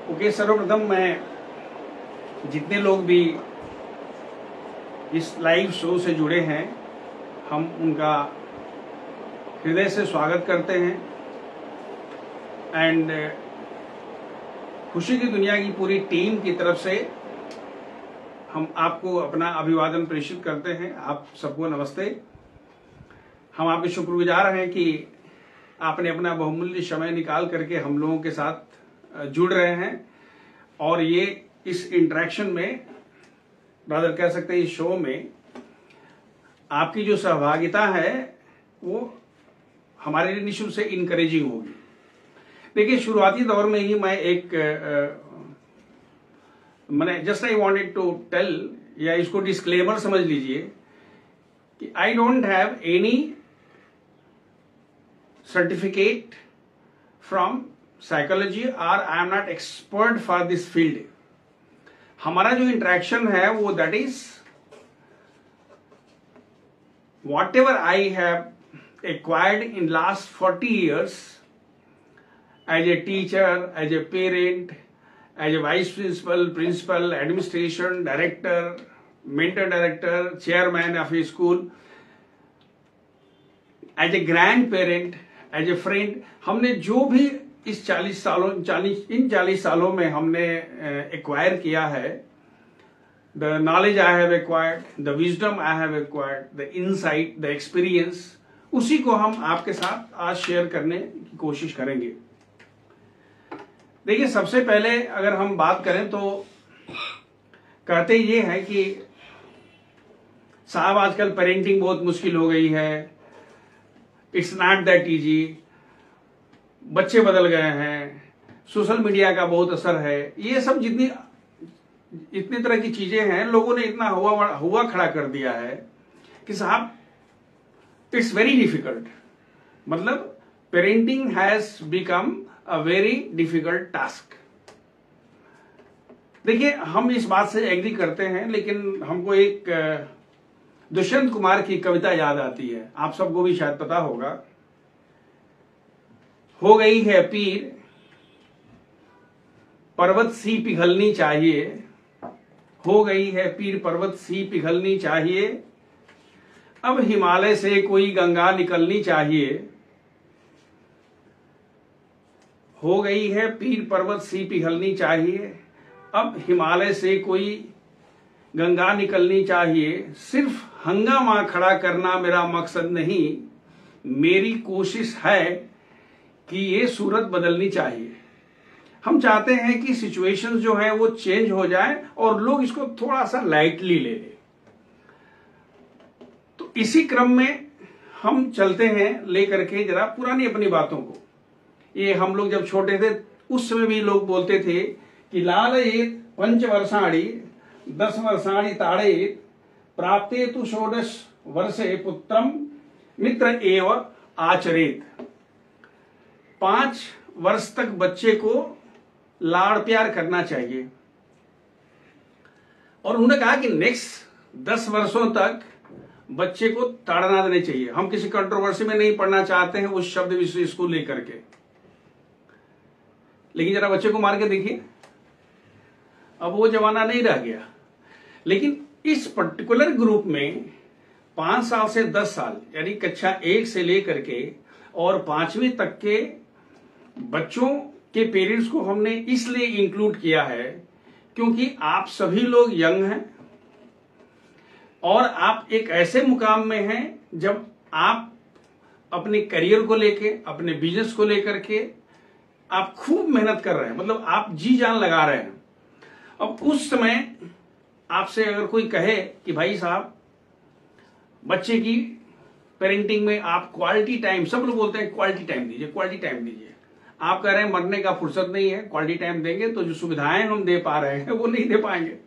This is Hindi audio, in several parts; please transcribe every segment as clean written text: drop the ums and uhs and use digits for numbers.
ओके, सर्वप्रथम मैं जितने लोग भी इस लाइव शो से जुड़े हैं हम उनका हृदय से स्वागत करते हैं एंड खुशी की दुनिया की पूरी टीम की तरफ से हम आपको अपना अभिवादन प्रेषित करते हैं। आप सबको नमस्ते। हम आपके शुक्रगुजार हैं कि आपने अपना बहुमूल्य समय निकाल करके हम लोगों के साथ जुड़ रहे हैं और ये इस इंटरेक्शन में रादर कह सकते हैं इस शो में आपकी जो सहभागिता है वो हमारे लिए निश्चित से इनकरेजिंग होगी। देखिए, शुरुआती दौर में ही मैं मैंने just I wanted to tell या इसको डिस्क्लेमर समझ लीजिए कि I don't have any certificate from psychology और I am not expert for this field. हमारा जो इंटरेक्शन है वो that is whatever I have acquired in last 40 years as a teacher, as a parent, as a vice principal, principal, administration, director, mentor director, chairman of a school, as a grandparent, as a friend, हमने जो भी इस 40 सालों में हमने एक्वायर किया है, the knowledge I have acquired, the wisdom I have acquired, the insight, the experience, उसी को हम आपके साथ आज शेयर करने की कोशिश करेंगे। देखिए, सबसे पहले अगर हम बात करें तो कहते ये है कि साहब आजकल पेरेंटिंग बहुत मुश्किल हो गई है, इट्स नॉट दैट इजी, बच्चे बदल गए हैं, सोशल मीडिया का बहुत असर है, ये सब इतनी तरह की चीजें हैं। लोगों ने इतना हुआ खड़ा कर दिया है कि साहब इट्स वेरी डिफिकल्ट, मतलब parenting has become a very difficult task. देखिए, हम इस बात से एग्री करते हैं, लेकिन हमको एक दुष्यंत कुमार की कविता याद आती है, आप सबको भी शायद पता होगा। हो गई है पीर पर्वत सी पिघलनी चाहिए, हो गई है पीर पर्वत सी पिघलनी चाहिए, अब हिमालय से कोई गंगा निकलनी चाहिए। हो गई है पीर पर्वत सी पिघलनी चाहिए, अब हिमालय से कोई गंगा निकलनी चाहिए। सिर्फ हंगामा खड़ा करना मेरा मकसद नहीं, मेरी कोशिश है कि ये सूरत बदलनी चाहिए। हम चाहते हैं कि सिचुएशंस जो है वो चेंज हो जाए और लोग इसको थोड़ा सा लाइटली ले लें। तो इसी क्रम में हम चलते हैं लेकर के जरा पुरानी अपनी बातों को। ये हम लोग जब छोटे थे उस समय भी लोग बोलते थे कि लालयेत पंचवर्षाणि 10 वर्षाणि ताड़येत, प्राप्ते तु 16 वर्षे पुत्रम मित्र एव आचरेत। 5 वर्ष तक बच्चे को लाड़ प्यार करना चाहिए और उन्होंने कहा कि नेक्स्ट 10 वर्षों तक बच्चे को ताड़ना देना चाहिए। हम किसी कंट्रोवर्सी में नहीं पढ़ना चाहते हैं उस शब्द विषय इसको लेकर के, लेकिन जरा बच्चे को मार के देखिए, अब वो जमाना नहीं रह गया। लेकिन इस पर्टिकुलर ग्रुप में 5 साल से 10 साल यानी कक्षा 1 से लेकर के और 5वीं तक के बच्चों के पेरेंट्स को हमने इसलिए इंक्लूड किया है क्योंकि आप सभी लोग यंग हैं और आप एक ऐसे मुकाम में हैं जब आप अपने करियर को लेके, अपने बिजनेस को लेकर के आप खूब मेहनत कर रहे हैं, मतलब आप जी जान लगा रहे हैं। अब उस समय आपसे अगर कोई कहे कि भाई साहब बच्चे की पेरेंटिंग में आप क्वालिटी टाइम, सब लोग बोलते हैं क्वालिटी टाइम दीजिए, क्वालिटी टाइम दीजिए। आप कह रहे हैं मरने का फुर्सत नहीं है, क्वालिटी टाइम देंगे तो जो सुविधाएं हम दे पा रहे हैं वो नहीं दे पाएंगे।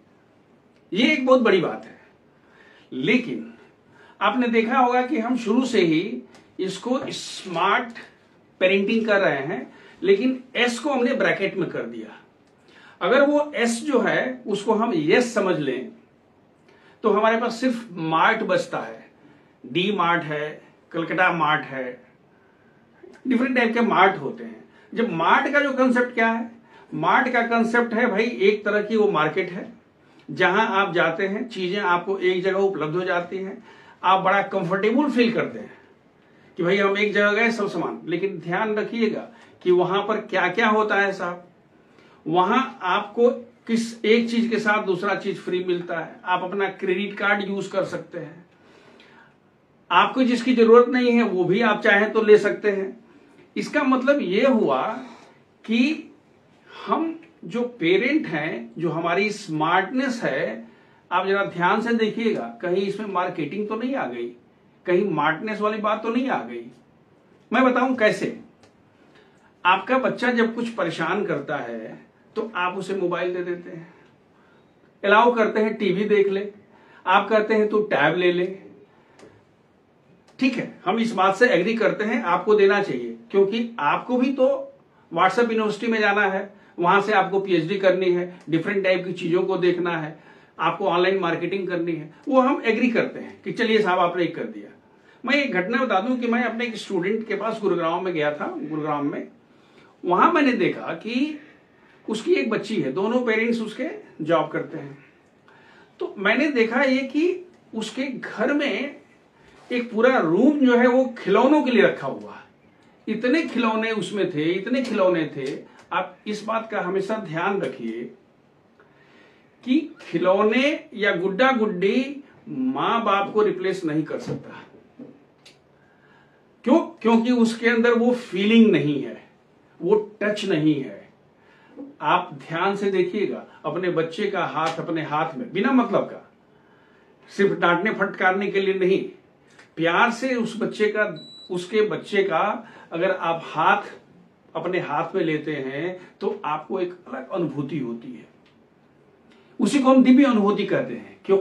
ये एक बहुत बड़ी बात है। लेकिन आपने देखा होगा कि हम शुरू से ही इसको स्मार्ट पेरेंटिंग कर रहे हैं, लेकिन एस को हमने ब्रैकेट में कर दिया। अगर वो एस जो है उसको हम यस समझ लें तो हमारे पास सिर्फ मार्ट बचता है। डी मार्ट है, कलकत्ता मार्ट है, डिफरेंट टाइप के मार्ट होते हैं। जब मार्ट का जो कंसेप्ट क्या है, मार्ट का कंसेप्ट है भाई, एक तरह की वो मार्केट है जहां आप जाते हैं, चीजें आपको एक जगह उपलब्ध हो जाती हैं, आप बड़ा कंफर्टेबल फील करते हैं कि भाई हम एक जगह गए सब सामान। लेकिन ध्यान रखिएगा कि वहां पर क्या क्या होता है साहब। वहां आपको किस एक चीज के साथ दूसरा चीज फ्री मिलता है। आप अपना क्रेडिट कार्ड यूज कर सकते हैं, आपको जिसकी जरूरत नहीं है वो भी आप चाहें तो ले सकते हैं। इसका मतलब ये हुआ कि हम जो पेरेंट हैं, जो हमारी स्मार्टनेस है, आप जरा ध्यान से देखिएगा, कहीं इसमें मार्केटिंग तो नहीं आ गई, कहीं स्मार्टनेस वाली बात तो नहीं आ गई। मैं बताऊं कैसे। आपका बच्चा जब कुछ परेशान करता है तो आप उसे मोबाइल दे देते हैं, अलाउ करते हैं टीवी देख ले, आप कहते हैं तो टैब ले ले। ठीक है, हम इस बात से एग्री करते हैं, आपको देना चाहिए, क्योंकि आपको भी तो व्हाट्सएप यूनिवर्सिटी में जाना है, वहां से आपको पीएचडी करनी है, डिफरेंट टाइप की चीजों को देखना है, आपको ऑनलाइन मार्केटिंग करनी है। वो हम एग्री करते हैं कि चलिए साहब आपने एक कर दिया। मैं एक घटना बता दूं कि मैं अपने एक स्टूडेंट के पास गुरुग्राम में गया था। गुरुग्राम में वहां मैंने देखा कि उसकी एक बच्ची है, दोनों पेरेंट्स उसके जॉब करते हैं। तो मैंने देखा ये कि उसके घर में एक पूरा रूम जो है वो खिलौनों के लिए रखा हुआ है। इतने खिलौने उसमें थे, इतने खिलौने थे। आप इस बात का हमेशा ध्यान रखिए कि खिलौने या गुड्डा गुड्डी मां बाप को रिप्लेस नहीं कर सकता। क्यों? क्योंकि उसके अंदर वो फीलिंग नहीं है, वो टच नहीं है। आप ध्यान से देखिएगा, अपने बच्चे का हाथ अपने हाथ में बिना मतलब का, सिर्फ डांटने फटकारने के लिए नहीं, प्यार से उसके बच्चे का अगर आप हाथ अपने हाथ में लेते हैं तो आपको एक अलग अनुभूति होती है। उसी को हम दिव्य अनुभूति कहते हैं। क्यों?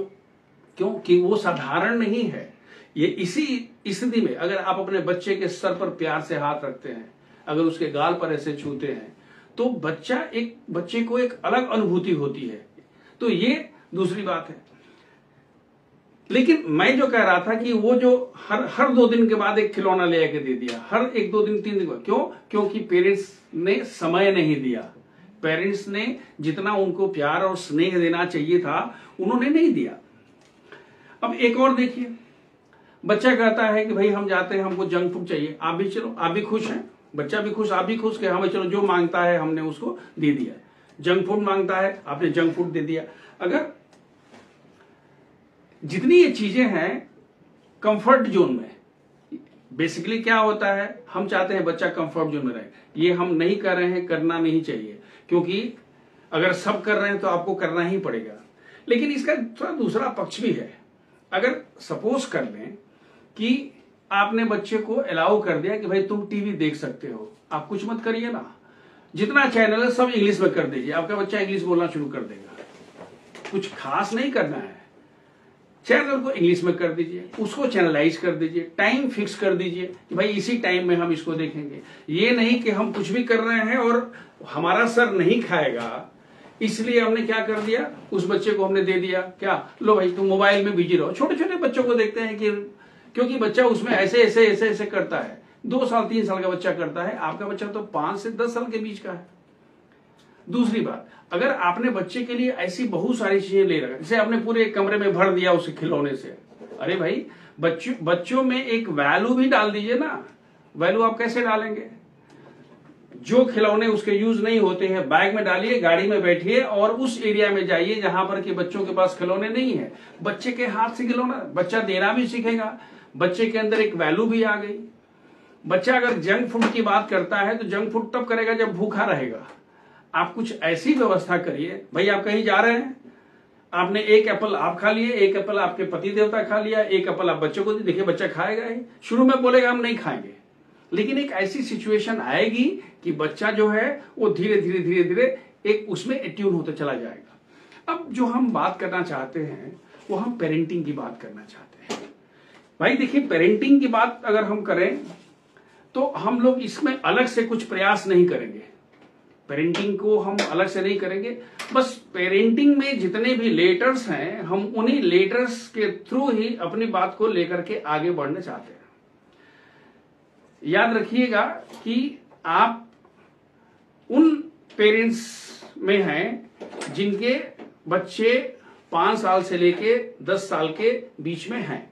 क्योंकि वो साधारण नहीं है। ये इसी स्थिति में अगर आप अपने बच्चे के सर पर प्यार से हाथ रखते हैं, अगर उसके गाल पर ऐसे छूते हैं, तो बच्चे को एक अलग अनुभूति होती है। तो ये दूसरी बात है। लेकिन मैं जो कह रहा था कि वो जो हर 2 दिन के बाद एक खिलौना ले आके दे दिया, हर 1 2 दिन 3 दिन बाद। क्यों? क्योंकि पेरेंट्स ने समय नहीं दिया। पेरेंट्स ने जितना उनको प्यार और स्नेह देना चाहिए था उन्होंने नहीं दिया। अब एक और देखिए, बच्चा कहता है कि भाई हम जाते हैं, हमको जंक फूड चाहिए। आप भी चलो, आप भी खुश हैं, बच्चा भी खुश, आप भी खुश कि हाँ भाई चलो जो मांगता है हमने उसको दे दिया। जंक फूड मांगता है, आपने जंक फूड दे दिया। अगर जितनी ये चीजें हैं कंफर्ट जोन में, बेसिकली क्या होता है, हम चाहते हैं बच्चा कंफर्ट जोन में रहे। ये हम नहीं कर रहे हैं, करना नहीं चाहिए, क्योंकि अगर सब कर रहे हैं तो आपको करना ही पड़ेगा। लेकिन इसका थोड़ा दूसरा पक्ष भी है। अगर सपोज कर लें कि आपने बच्चे को अलाउ कर दिया कि भाई तुम टीवी देख सकते हो, आप कुछ मत करिए ना, जितना चैनल है सब इंग्लिश में कर दीजिए, आपका बच्चा इंग्लिश बोलना शुरू कर देगा। कुछ खास नहीं करना है, चैनल को इंग्लिश में कर दीजिए, उसको चैनलाइज कर दीजिए, टाइम फिक्स कर दीजिए कि भाई इसी टाइम में हम इसको देखेंगे। ये नहीं कि हम कुछ भी कर रहे हैं और हमारा सर नहीं खाएगा, इसलिए हमने क्या कर दिया, उस बच्चे को हमने दे दिया क्या, लो भाई तुम मोबाइल में बिजी रहो। छोटे छोटे बच्चों को देखते हैं कि क्योंकि बच्चा उसमें ऐसे ऐसे ऐसे ऐसे करता है, 2 साल 3 साल का बच्चा करता है, आपका बच्चा तो 5 से 10 साल के बीच का है। दूसरी बात, अगर आपने बच्चे के लिए ऐसी बहुत सारी चीजें ले रखा, जैसे आपने पूरे एक कमरे में भर दिया उसे खिलौने से, अरे भाई बच्चों में एक वैल्यू भी डाल दीजिए ना। वैल्यू आप कैसे डालेंगे? जो खिलौने उसके यूज नहीं होते हैं बैग में डालिए, गाड़ी में बैठिए और उस एरिया में जाइए जहां पर कि बच्चों के पास खिलौने नहीं है। बच्चे के हाथ से खिलौना, बच्चा देना भी सीखेगा, बच्चे के अंदर एक वैल्यू भी आ गई। बच्चा अगर जंक फूड की बात करता है तो जंक फूड तब करेगा जब भूखा रहेगा। आप कुछ ऐसी व्यवस्था करिए, भाई आप कहीं जा रहे हैं, आपने एक एप्पल आप खा लिए, एक एप्पल आपके पति देवता खा लिया, एक एप्पल आप बच्चों को देखिए बच्चा खाएगा ही। शुरू में बोलेगा हम नहीं खाएंगे, लेकिन एक ऐसी सिचुएशन आएगी कि बच्चा जो है वो धीरे धीरे धीरे धीरे एक उसमें एट्यून होता चला जाएगा। अब जो हम बात करना चाहते हैं वो हम पेरेंटिंग की बात करना चाहते हैं। भाई देखिए, पेरेंटिंग की बात अगर हम करें तो हम लोग इसमें अलग से कुछ प्रयास नहीं करेंगे, पेरेंटिंग को हम अलग से नहीं करेंगे। बस पेरेंटिंग में जितने भी लेटर्स हैं हम उन्हीं लेटर्स के थ्रू ही अपनी बात को लेकर के आगे बढ़ना चाहते हैं। याद रखिएगा कि आप उन पेरेंट्स में हैं जिनके बच्चे 5 साल से लेके 10 साल के बीच में हैं,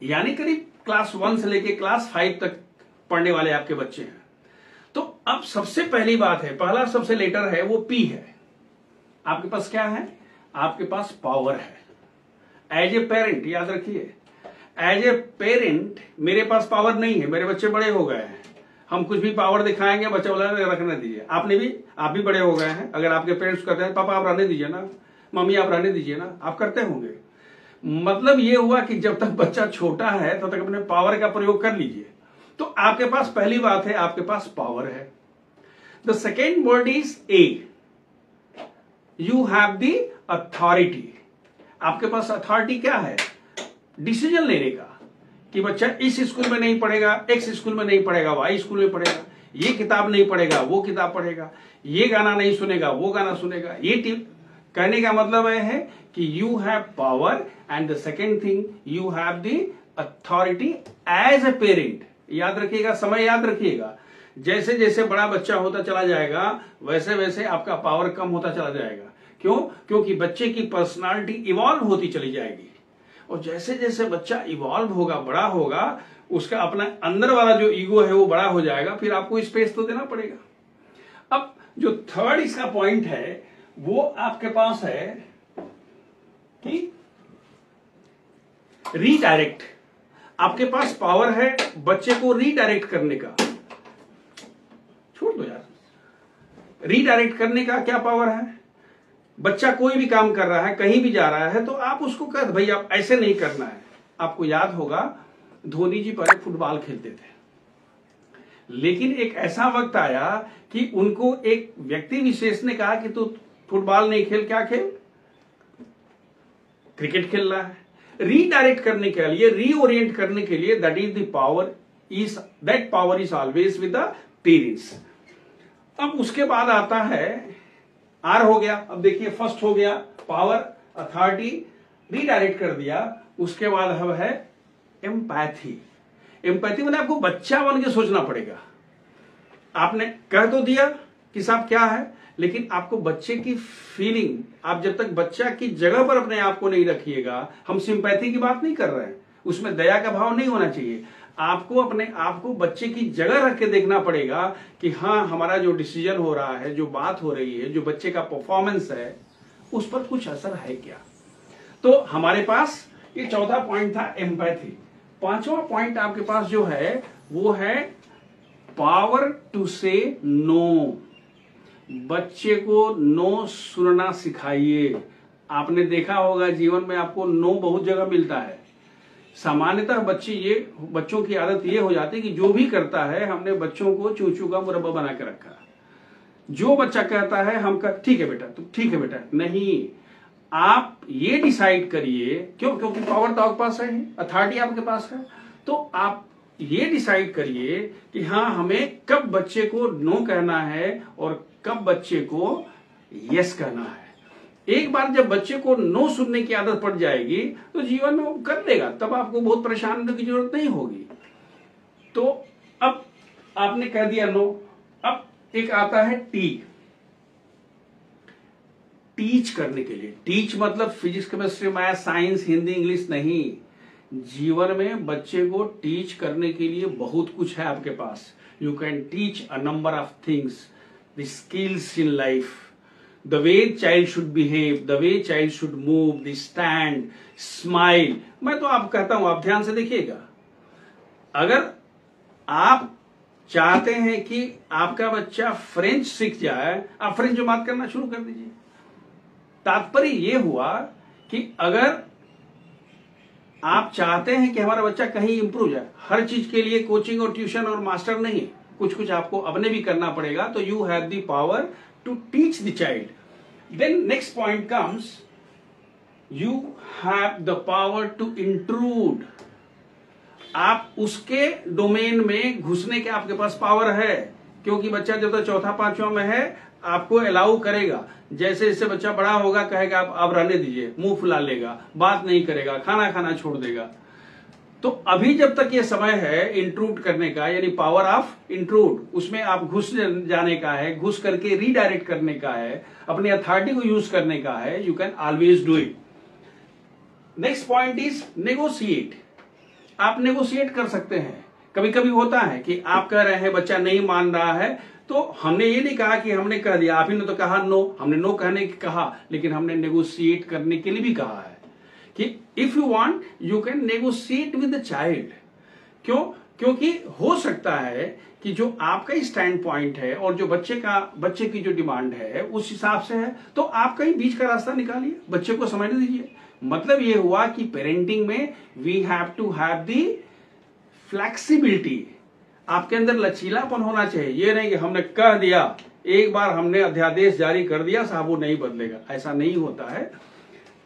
यानी करीब क्लास 1 से लेके क्लास 5 तक पढ़ने वाले आपके बच्चे हैं। तो अब सबसे पहली बात है, पहला सबसे लेटर है वो पी है। आपके पास क्या है? आपके पास पावर है। एज ए पेरेंट, याद रखिए, एज ए पेरेंट मेरे पास पावर नहीं है, मेरे बच्चे बड़े हो गए हैं, हम कुछ भी पावर दिखाएंगे बच्चा बोला रखने दीजिए। आप भी बड़े हो गए हैं, अगर आपके पेरेंट्स कहते हैं पापा आप रहने दीजिए ना, मम्मी आप रहने दीजिए ना, आप करते होंगे। मतलब ये हुआ कि जब तक बच्चा छोटा है तब तक अपने पावर का प्रयोग कर लीजिए। तो आपके पास पहली बात है, आपके पास पावर है। The second word is a, you have the authority. आपके पास अथॉरिटी क्या है? डिसीजन लेने का, कि बच्चा इस स्कूल में नहीं पढ़ेगा, एक्स स्कूल में नहीं पढ़ेगा, वाई स्कूल में पढ़ेगा, ये किताब नहीं पढ़ेगा, वो किताब पढ़ेगा, ये गाना नहीं सुनेगा, वो गाना सुनेगा। ये कहने का मतलब है कि you have power and the second thing you have the authority as a parent. याद रखिएगा, समय याद रखिएगा, जैसे जैसे बड़ा बच्चा होता चला जाएगा वैसे वैसे आपका पावर कम होता चला जाएगा। क्यों? क्योंकि बच्चे की पर्सनालिटी इवॉल्व होती चली जाएगी, और जैसे जैसे बच्चा इवॉल्व होगा, बड़ा होगा, उसका अपना अंदर वाला जो ईगो है वो बड़ा हो जाएगा, फिर आपको स्पेस तो देना पड़ेगा। अब जो थर्ड इसका पॉइंट है वो आपके पास है कि रीडायरेक्ट। आपके पास पावर है बच्चे को रीडायरेक्ट करने का। छोड़ दो यार, रीडायरेक्ट करने का क्या पावर है? बच्चा कोई भी काम कर रहा है, कहीं भी जा रहा है, तो आप उसको कह भाई आप ऐसे नहीं करना है। आपको याद होगा धोनी जी पहले फुटबॉल खेलते थे, लेकिन एक ऐसा वक्त आया कि उनको एक व्यक्ति विशेष ने कहा कि तू फुटबॉल नहीं खेल, क्या खेल? क्रिकेट खेल रहा है। रीडायरेक्ट करने के लिए, रीओरिएंट करने के लिए, that power is always with the parents. अब उसके बाद आता है आर हो गया। अब देखिए, फर्स्ट हो गया पावर, अथॉरिटी, रीडायरेक्ट कर दिया। उसके बाद अब है एम्पैथी। एम्पैथी मैंने आपको बच्चा बन के सोचना पड़ेगा। आपने कह तो दिया कि साहब क्या है, लेकिन आपको बच्चे की फीलिंग, आप जब तक बच्चा की जगह पर अपने आप को नहीं रखिएगा, हम सिंपैथी की बात नहीं कर रहे हैं, उसमें दया का भाव नहीं होना चाहिए। आपको अपने आप को बच्चे की जगह रख के देखना पड़ेगा कि हाँ, हमारा जो डिसीजन हो रहा है, जो बात हो रही है, जो बच्चे का परफॉर्मेंस है, उस पर कुछ असर है क्या। तो हमारे पास ये चौथा पॉइंट था, एम्पैथी। पांचवा पॉइंट आपके पास जो है वो है पावर टू से नो। बच्चे को नो सुनना सिखाइए। आपने देखा होगा जीवन में आपको नो बहुत जगह मिलता है। सामान्यतः बच्चों की आदत ये हो जाती है कि जो भी करता है, हमने बच्चों को चूचू का मुरब्बा बना के रखा। जो बच्चा कहता है हम ठीक है बेटा, तुम ठीक है बेटा, नहीं, आप ये डिसाइड करिए। क्योंकि पावर तो आपके पास है, अथॉरिटी आपके पास है, तो आप ये डिसाइड करिए कि हाँ, हमें कब बच्चे को नो कहना है और कब बच्चे को यस कहना है। एक बार जब बच्चे को नो सुनने की आदत पड़ जाएगी तो जीवन में वो कर लेगा, तब आपको बहुत परेशान होने की जरूरत नहीं होगी। तो अब आपने कह दिया नो। अब एक आता है टी, टीच करने के लिए। टीच मतलब physics, chemistry, math, science, Hindi, English नहीं। जीवन में बच्चे को टीच करने के लिए बहुत कुछ है आपके पास। You can teach a number of things, the skills in life, the way child should behave, the way child should move, the stand, smile। मैं तो आप कहता हूं, आप ध्यान से देखिएगा, अगर आप चाहते हैं कि आपका बच्चा फ्रेंच सीख जाए, आप फ्रेंच में बात करना शुरू कर दीजिए। तात्पर्य यह हुआ कि अगर आप चाहते हैं कि हमारा बच्चा कहीं इंप्रूव जाए, हर चीज के लिए कोचिंग और ट्यूशन और मास्टर नहीं, कुछ कुछ आपको अपने भी करना पड़ेगा। तो you have the power to teach the child. Then next point comes, you have the power to intrude। आप उसके डोमेन में घुसने के आपके पास पावर है, क्योंकि बच्चा जब तक चौथा पांचवा में है आपको अलाउ करेगा। जैसे जैसे बच्चा बड़ा होगा कहेगा आप रहने दीजिए, मुंह फुला लेगा, बात नहीं करेगा, खाना खाना छोड़ देगा। तो अभी जब तक ये समय है इंट्रूड करने का, यानी पावर ऑफ इंट्रूड, उसमें आप घुस जाने का है, घुस करके रीडायरेक्ट करने का है, अपनी अथॉरिटी को यूज करने का है, you can always do it. Next point is negotiate. आप नेगोशिएट कर सकते हैं। कभी कभी होता है कि आप कह रहे हैं बच्चा नहीं मान रहा है, तो हमने ये नहीं कहा कि हमने कह दिया, आप ही ने तो कहा नो, हमने नो कहने की कहा, लेकिन हमने नेगोशिएट करने के लिए भी कहा है कि if you want you can negotiate with the child. क्यों? क्योंकि हो सकता है कि जो आपका स्टैंड पॉइंट है और जो बच्चे की जो डिमांड है उस हिसाब से है, तो आप कहीं बीच का रास्ता निकालिए, बच्चे को समझने दीजिए। मतलब ये हुआ कि पेरेंटिंग में we have to have the flexibility. आपके अंदर लचीलापन होना चाहिए। ये नहीं कि हमने कह दिया, एक बार हमने अध्यादेश जारी कर दिया, साहब वो नहीं बदलेगा, ऐसा नहीं होता है।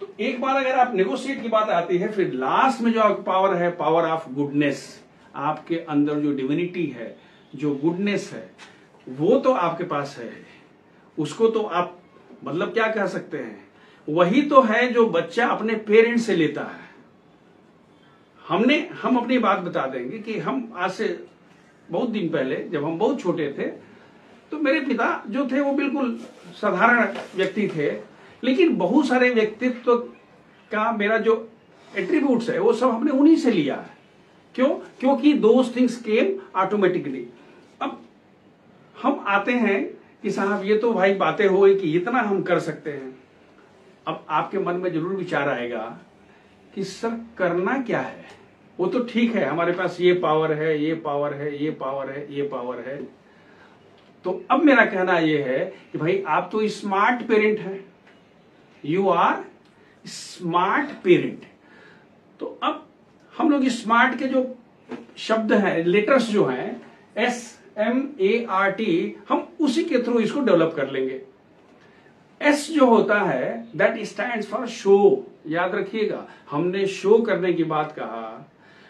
तो एक बार अगर आप नेगोशिएट की बात आती है, फिर लास्ट में जो पावर है, पावर ऑफ गुडनेस। आपके अंदर जो डिविनिटी है, जो गुडनेस है, वो तो आपके पास है। उसको तो आप मतलब क्या कह सकते हैं, वही तो है जो बच्चा अपने पेरेंट्स से लेता है। हम अपनी बात बता देंगे कि हम आज से बहुत दिन पहले, जब हम बहुत छोटे थे, तो मेरे पिता जो थे वो बिल्कुल साधारण व्यक्ति थे, लेकिन बहुत सारे व्यक्तित्व का मेरा जो एट्रीब्यूट्स है वो सब हमने उन्हीं से लिया है। क्यों? क्योंकि दोज थिंग्स केम ऑटोमेटिकली। अब हम आते हैं कि साहब ये तो भाई बातें हो गई कि इतना हम कर सकते हैं। अब आपके मन में जरूर विचार आएगा कि सर करना क्या है? वो तो ठीक है, हमारे पास ये पावर है, ये पावर है, ये पावर है, ये पावर है। तो अब मेरा कहना यह है कि भाई आप तो स्मार्ट पेरेंट हैं, यू आर स्मार्ट पेरेंट। तो अब हम लोग स्मार्ट के जो शब्द हैं, लेटर्स जो हैं, SMART, हम उसी के थ्रू इसको डेवलप कर लेंगे। S जो होता है दैट स्टैंड्स फॉर शो। याद रखिएगा, हमने शो करने की बात कहा,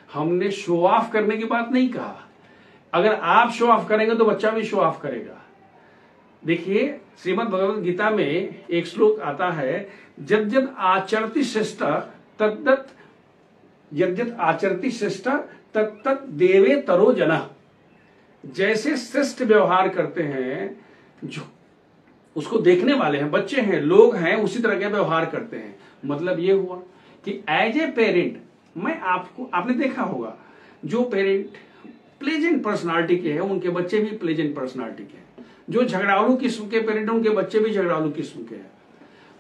हमने शो ऑफ करने की बात नहीं कहा। अगर आप शो ऑफ करेंगे तो बच्चा भी शो ऑफ करेगा। देखिए, श्रीमद् भगवद गीता में एक श्लोक आता है, यद्यद् आचरति श्रेष्ठ तद्दत्, यद्यद् आचरति श्रेष्ठ तत्तत् देवे तरो जनः। जैसे श्रेष्ठ व्यवहार करते हैं, जो उसको देखने वाले हैं, बच्चे हैं, लोग हैं, उसी तरह का व्यवहार करते हैं। मतलब ये हुआ कि एज ए पेरेंट, मैं आपने देखा होगा, जो पेरेंट प्लेजेंट पर्सनालिटी के हैं उनके बच्चे भी प्लेजेंट पर्सनालिटी के हैं। जो झगड़ालू किस्म के पेरेंट, उनके बच्चे भी झगड़ालू किस्म के हैं।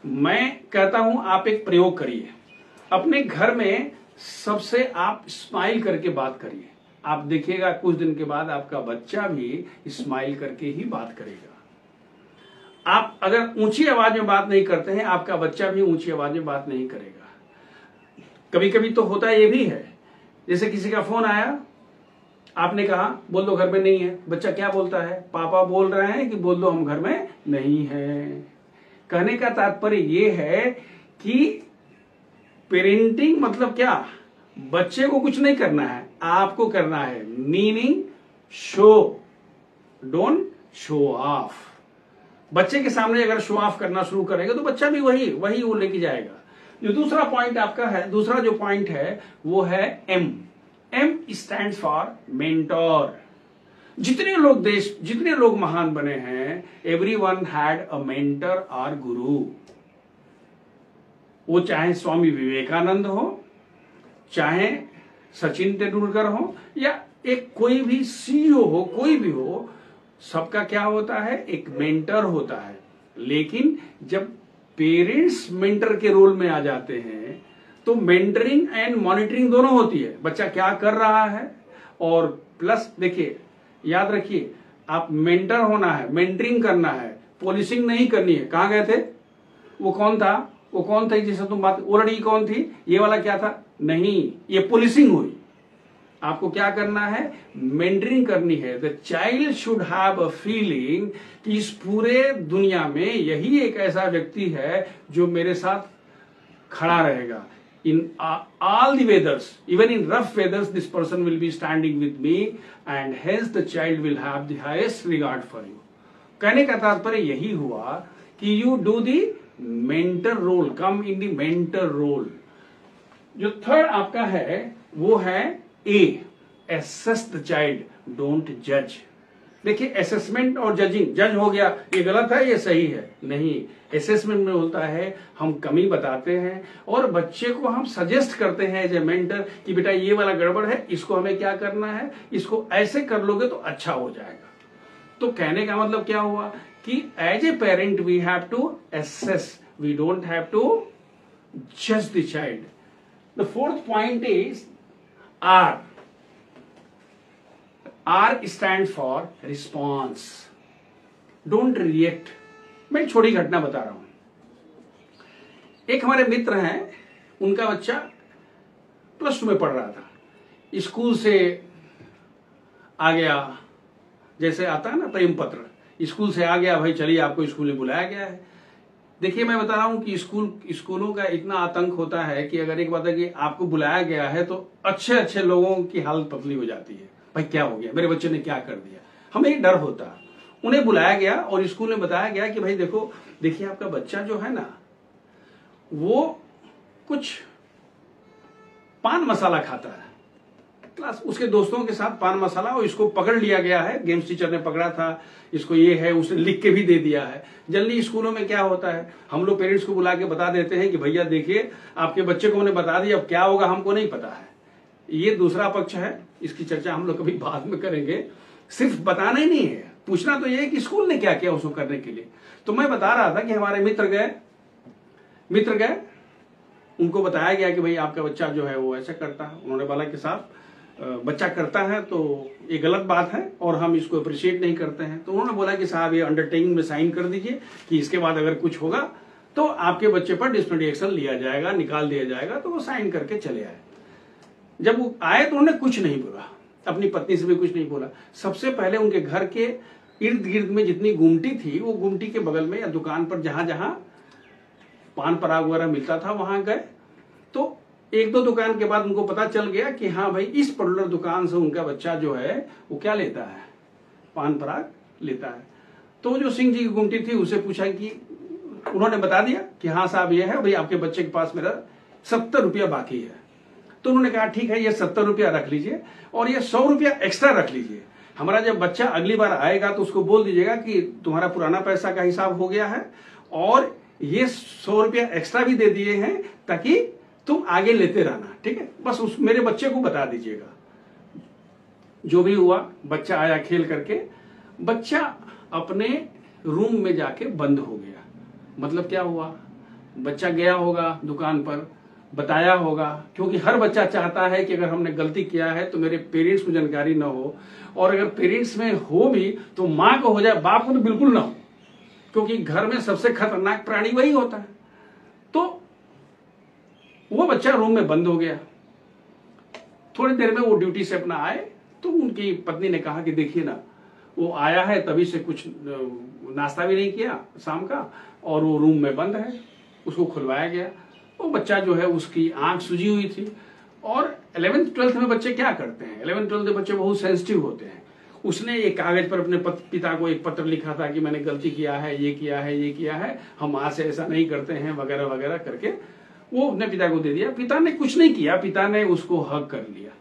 मैं कहता हूं आप एक प्रयोग करिए, अपने घर में सबसे आप स्माइल करके बात करिए। आप देखिएगा कुछ दिन के बाद आपका बच्चा भी स्माइल करके ही बात करेगा। आप अगर ऊंची आवाज में बात नहीं करते हैं, आपका बच्चा भी ऊंची आवाज में बात नहीं करेगा। कभी कभी तो होता ये भी है, जैसे किसी का फोन आया, आपने कहा बोल दो घर में नहीं है, बच्चा क्या बोलता है, पापा बोल रहे हैं कि बोल दो हम घर में नहीं है। कहने का तात्पर्य ये है कि पेरेंटिंग मतलब क्या, बच्चे को कुछ नहीं करना है, आपको करना है। Meaning show, don't show off. बच्चे के सामने अगर शो ऑफ करना शुरू करेगा तो बच्चा भी वही वो लेके जाएगा। जो दूसरा पॉइंट आपका है, दूसरा जो पॉइंट है वो है M स्टैंड्स फॉर मेंटोर। जितने लोग महान बने हैं, एवरीवन हैड अ मेंटर और गुरु। वो चाहे स्वामी विवेकानंद हो, चाहे सचिन तेंदुलकर हो, या एक कोई भी CEO हो, कोई भी हो, सबका क्या होता है, एक मेंटर होता है। लेकिन जब पेरेंट्स मेंटर के रोल में आ जाते हैं तो मेंटरिंग एंड मॉनिटरिंग दोनों होती है। बच्चा क्या कर रहा है, और प्लस देखिए, याद रखिए, आप मेंटर होना है, मेंटरिंग करना है, पॉलिसिंग नहीं करनी है। कहां गए थे, वो कौन था जिससे तुम बात, वो लड़की कौन थी, ये वाला क्या था, नहीं, ये पॉलिसिंग हुई। आपको क्या करना है, मेंटरिंग करनी है। The child should have a feeling कि इस पूरे दुनिया में यही एक ऐसा व्यक्ति है जो मेरे साथ खड़ा रहेगा। In all the weathers, even in rough weathers, this person will be standing with me, and hence the child will have the highest regard for you. कहने का तात्पर्य यही हुआ कि you do the mentor role, come in the mentor role. जो थर्ड आपका है वो है ए, assess the child, don't judge। देखिए असेसमेंट और जजिंग, जज हो गया ये गलत है ये सही है, नहीं, असेसमेंट में होता है हम कमी बताते हैं और बच्चे को हम सजेस्ट करते हैं एज ए मेंटर कि बेटा ये वाला गड़बड़ है, इसको हमें क्या करना है, इसको ऐसे कर लोगे तो अच्छा हो जाएगा। तो कहने का मतलब क्या हुआ कि as a parent we have to assess, we don't have to जज the child. The fourth point is R. R stands for response, don't react। मैं एक छोटी घटना बता रहा हूं। एक हमारे मित्र हैं, उनका बच्चा +2 में पढ़ रहा था, स्कूल से आ गया, जैसे आता है ना प्रेम पत्र, स्कूल से आ गया, भाई चलिए आपको स्कूल में बुलाया गया है। देखिए मैं बता रहा हूं कि स्कूलों का इतना आतंक होता है कि अगर एक बात है कि आपको बुलाया गया है तो अच्छे अच्छे लोगों की हालत पतली हो जाती है, भाई क्या हो गया, मेरे बच्चे ने क्या कर दिया, हमें एक डर होता है। उन्हें बुलाया गया और स्कूल में बताया गया कि भाई देखिए आपका बच्चा जो है ना वो कुछ पान मसाला खाता है, क्लास उसके दोस्तों के साथ पान मसाला, और इसको पकड़ लिया गया है, गेम्स टीचर ने पकड़ा था इसको, ये है, उसने लिख के भी दे दिया है। जल्दी स्कूलों में क्या होता है, हम लोग पेरेंट्स को बुला के बता देते हैं कि भैया देखिए आपके बच्चे को हमने बता दिया, अब क्या होगा हमको नहीं पता है। ये दूसरा पक्ष है, इसकी चर्चा हम लोग कभी बाद में करेंगे। सिर्फ बताना ही नहीं है, पूछना तो ये है कि स्कूल ने क्या किया उसको करने के लिए। तो मैं बता रहा था कि हमारे मित्र गए, उनको बताया गया कि भाई आपका बच्चा जो है वो ऐसा करता है। उन्होंने बोला कि साहब बच्चा करता है तो ये गलत बात है और हम इसको अप्रिशिएट नहीं करते हैं। तो उन्होंने बोला कि साहब ये अंडरटेकिंग में साइन कर दीजिए कि इसके बाद अगर कुछ होगा तो आपके बच्चे पर डिसिप्लिनरी एक्शन लिया जाएगा, निकाल दिया जाएगा। तो वो साइन करके चले आए। जब वो आए तो उन्होंने कुछ नहीं बोला, अपनी पत्नी से भी कुछ नहीं बोला। सबसे पहले उनके घर के इर्द गिर्द में जितनी गुमटी थी, वो गुमटी के बगल में या दुकान पर जहां जहां पान पराग वगैरह मिलता था वहां गए। तो 1-2 दुकान के बाद उनको पता चल गया कि हाँ भाई इस पर्टिकुलर दुकान से उनका बच्चा जो है वो क्या लेता है, पान पराग लेता है। तो जो सिंह जी की गुमटी थी उसे पूछा कि उन्होंने बता दिया कि हाँ साहब ये है भाई, आपके बच्चे के पास मेरा 70 रुपया बाकी है। तो उन्होंने कहा ठीक है ये 70 रुपया रख लीजिए और ये 100 रुपया एक्स्ट्रा रख लीजिए। हमारा जब बच्चा अगली बार आएगा तो उसको बोल दीजिएगा कि तुम्हारा पुराना पैसा का हिसाब हो गया है और ये 100 रुपया एक्स्ट्रा भी दे दिए हैं ताकि तुम आगे लेते रहना, ठीक है। बस उस मेरे बच्चे को बता दीजिएगा। जो भी हुआ, बच्चा आया खेल करके, बच्चा अपने रूम में जाके बंद हो गया। मतलब क्या हुआ, बच्चा गया होगा दुकान पर, बताया होगा, क्योंकि हर बच्चा चाहता है कि अगर हमने गलती किया है तो मेरे पेरेंट्स को जानकारी ना हो, और अगर पेरेंट्स में हो भी तो माँ को हो जाए, बाप को तो बिल्कुल ना हो, क्योंकि घर में सबसे खतरनाक प्राणी वही होता है। तो वो बच्चा रूम में बंद हो गया। थोड़ी देर में वो ड्यूटी से अपना आए तो उनकी पत्नी ने कहा कि देखिए ना, वो आया है तभी से कुछ नाश्ता भी नहीं किया शाम का और वो रूम में बंद है। उसको खुलवाया गया। वो बच्चा जो है उसकी आंख सूजी हुई थी। और 11th-12th में बच्चे क्या करते हैं, 11th-12th में बच्चे बहुत सेंसिटिव होते हैं। उसने एक कागज पर अपने पिता को एक पत्र लिखा था कि मैंने गलती किया है, ये किया है, ये किया है, हम आज से ऐसा नहीं करते हैं, वगैरह वगैरह करके वो अपने पिता को दे दिया। पिता ने कुछ नहीं किया, पिता ने उसको हग कर लिया,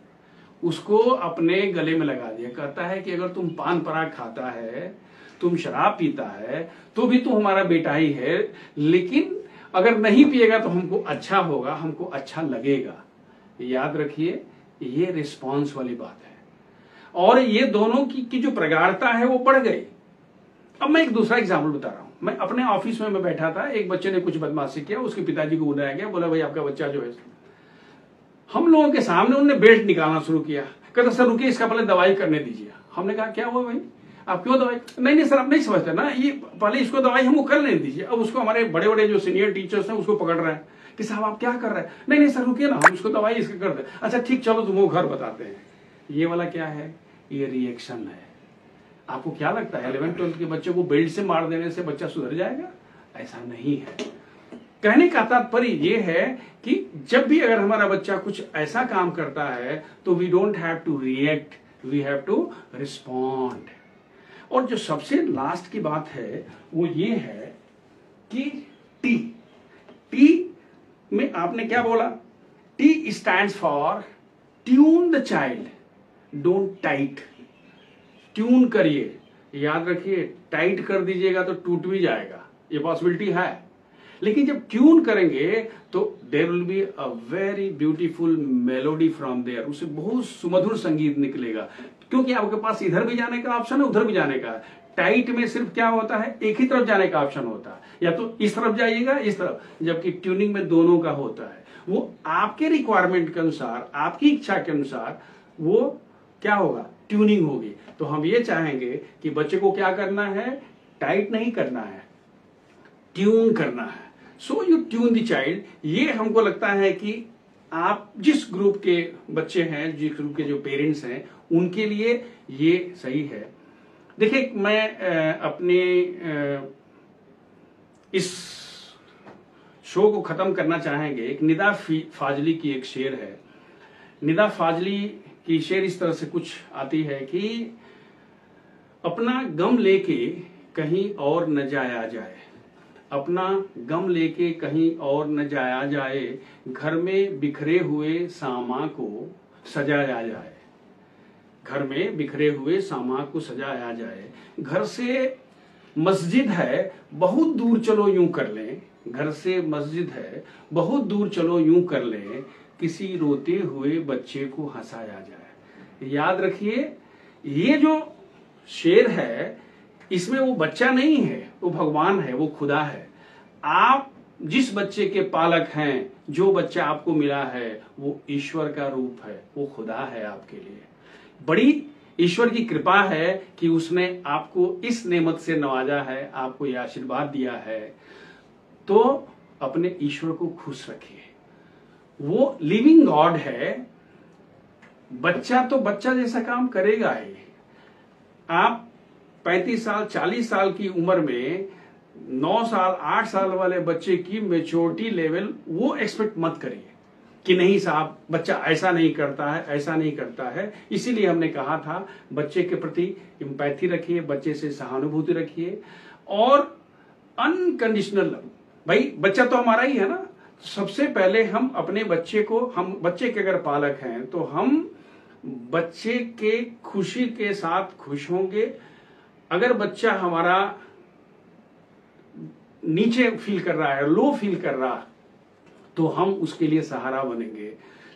उसको अपने गले में लगा दिया। कहता है कि अगर तुम पान पराग खाता है, तुम शराब पीता है, तो भी तू हमारा बेटा ही है, लेकिन अगर नहीं पिएगा तो हमको अच्छा होगा, हमको अच्छा लगेगा। याद रखिए, ये रिस्पॉन्स वाली बात है। और ये दोनों की जो प्रगाढ़ता है वो बढ़ गई। अब मैं एक दूसरा एग्जाम्पल बता रहा हूं। मैं अपने ऑफिस में मैं बैठा था, एक बच्चे ने कुछ बदमाशी किया, उसके पिताजी को बुलाया गया, बोला भाई आपका बच्चा जो है, हम लोगों के सामने उन्होंने बेल्ट निकालना शुरू किया। कहता सर रुकिए, इसका पहले दवाई करने दीजिए। हमने कहा क्या हुआ भाई, आप क्यों दवाई? नहीं सर आप नहीं समझते ना, ये पहले इसको दवाई हमको कर लेने दीजिए। अब उसको हमारे बड़े बड़े जो सीनियर टीचर्स हैं उसको पकड़ रहे हैं कि साहब आप क्या कर रहे हैं? नहीं सर रुकिए ना, हम इसको दवाई इसके कर दे। अच्छा ठीक, चलो तुमको घर बताते हैं। ये वाला क्या है, ये रिएक्शन है। आपको क्या लगता है 11th-12th के बच्चे को बेल्ट से मार देने से बच्चा सुधर जाएगा? ऐसा नहीं है। कहने का तात्पर्य ये है कि जब भी अगर हमारा बच्चा कुछ ऐसा काम करता है तो we don't have to react, we have to respond. और जो सबसे लास्ट की बात है वो ये है कि टी में आपने क्या बोला, T stands for tune the child, don't tight. Tune करिए, याद रखिए टाइट कर दीजिएगा तो टूट भी जाएगा, ये पॉसिबिलिटी है। लेकिन जब ट्यून करेंगे तो there will be a very beautiful melody from there, उससे बहुत सुमधुर संगीत निकलेगा, क्योंकि आपके पास इधर भी जाने का ऑप्शन है, उधर भी जाने का। टाइट में सिर्फ क्या होता है, एक ही तरफ जाने का ऑप्शन होता है, या तो इस तरफ जाइएगा इस तरफ, जबकि ट्यूनिंग में दोनों का होता है। वो आपके रिक्वायरमेंट के अनुसार, आपकी इच्छा के अनुसार वो क्या होगा, ट्यूनिंग होगी। तो हम ये चाहेंगे कि बच्चे को क्या करना है, टाइट नहीं करना है, ट्यून करना है। So you tune the child. ये हमको लगता है कि आप जिस ग्रुप के बच्चे हैं, जिस ग्रुप के जो पेरेंट्स हैं, उनके लिए ये सही है। देखिए, मैं अपने इस शो को खत्म करना चाहेंगे, एक निदा फाजली की एक शेर है। निदा फाजली की शेर इस तरह से कुछ आती है कि अपना गम लेके कहीं और न जाया जाए, अपना गम लेके कहीं और न जाया जाए, घर में बिखरे हुए सामा को सजाया जाए, घर में बिखरे हुए सामा को सजाया जाए। घर से मस्जिद है बहुत दूर चलो यूं कर लें, घर से मस्जिद है बहुत दूर चलो यूं कर लें, किसी रोते हुए बच्चे को हंसाया जाए। याद रखिए, ये जो शेर है इसमें वो बच्चा नहीं है, वो भगवान है, वो खुदा है। आप जिस बच्चे के पालक हैं, जो बच्चा आपको मिला है, वो ईश्वर का रूप है, वो खुदा है आपके लिए। बड़ी ईश्वर की कृपा है कि उसने आपको इस नेमत से नवाजा है, आपको यह आशीर्वाद दिया है। तो अपने ईश्वर को खुश रखिए, वो लिविंग गॉड है। बच्चा तो बच्चा जैसा काम करेगा ही। आप 35 साल 40 साल की उम्र में 9 साल 8 साल वाले बच्चे की मेच्योरिटी लेवल वो एक्सपेक्ट मत करिए कि नहीं साहब बच्चा ऐसा नहीं करता है, ऐसा नहीं करता है। इसीलिए हमने कहा था बच्चे के प्रति एम्पैथी रखिए, बच्चे से सहानुभूति रखिए और अनकंडीशनल लव। भाई बच्चा तो हमारा ही है ना। सबसे पहले हम अपने बच्चे को, हम बच्चे के अगर पालक हैं तो हम बच्चे के खुशी के साथ खुश होंगे। अगर बच्चा हमारा नीचे फील कर रहा है, लो फील कर रहा, तो हम उसके लिए सहारा बनेंगे।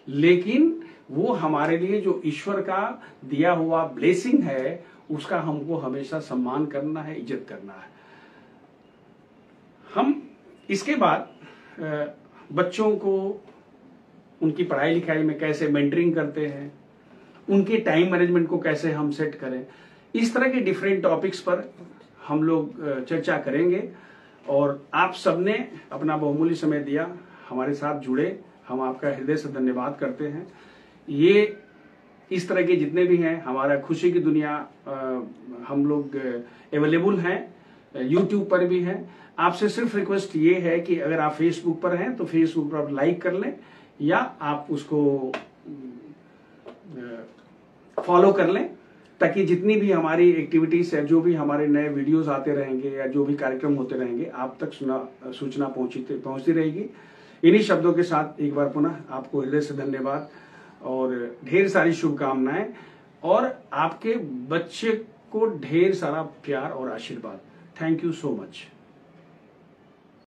लेकिन वो हमारे लिए जो ईश्वर का दिया हुआ ब्लेसिंग है, उसका हमको हमेशा सम्मान करना है, इज्जत करना है। हम इसके बाद बच्चों को उनकी पढ़ाई लिखाई में कैसे मेंटरिंग करते हैं, उनके टाइम मैनेजमेंट को कैसे हम सेट करें, इस तरह के डिफरेंट टॉपिक्स पर हम लोग चर्चा करेंगे। और आप सबने अपना बहुमूल्य समय दिया, हमारे साथ जुड़े, हम आपका हृदय से धन्यवाद करते हैं। ये इस तरह के जितने भी हैं, हमारा खुशी की दुनिया हम लोग अवेलेबल हैं, यूट्यूब पर भी हैं। आपसे सिर्फ रिक्वेस्ट ये है कि अगर आप फेसबुक पर हैं तो फेसबुक पर आप लाइक कर लें या आप उसको फॉलो कर लें, ताकि जितनी भी हमारी एक्टिविटीज है, जो भी हमारे नए वीडियोस आते रहेंगे या जो भी कार्यक्रम होते रहेंगे, आप तक सूचना पहुंचती रहेगी। इन्हीं शब्दों के साथ एक बार पुनः आपको हृदय से धन्यवाद और ढेर सारी शुभकामनाएं और आपके बच्चे को ढेर सारा प्यार और आशीर्वाद। Thank you so much.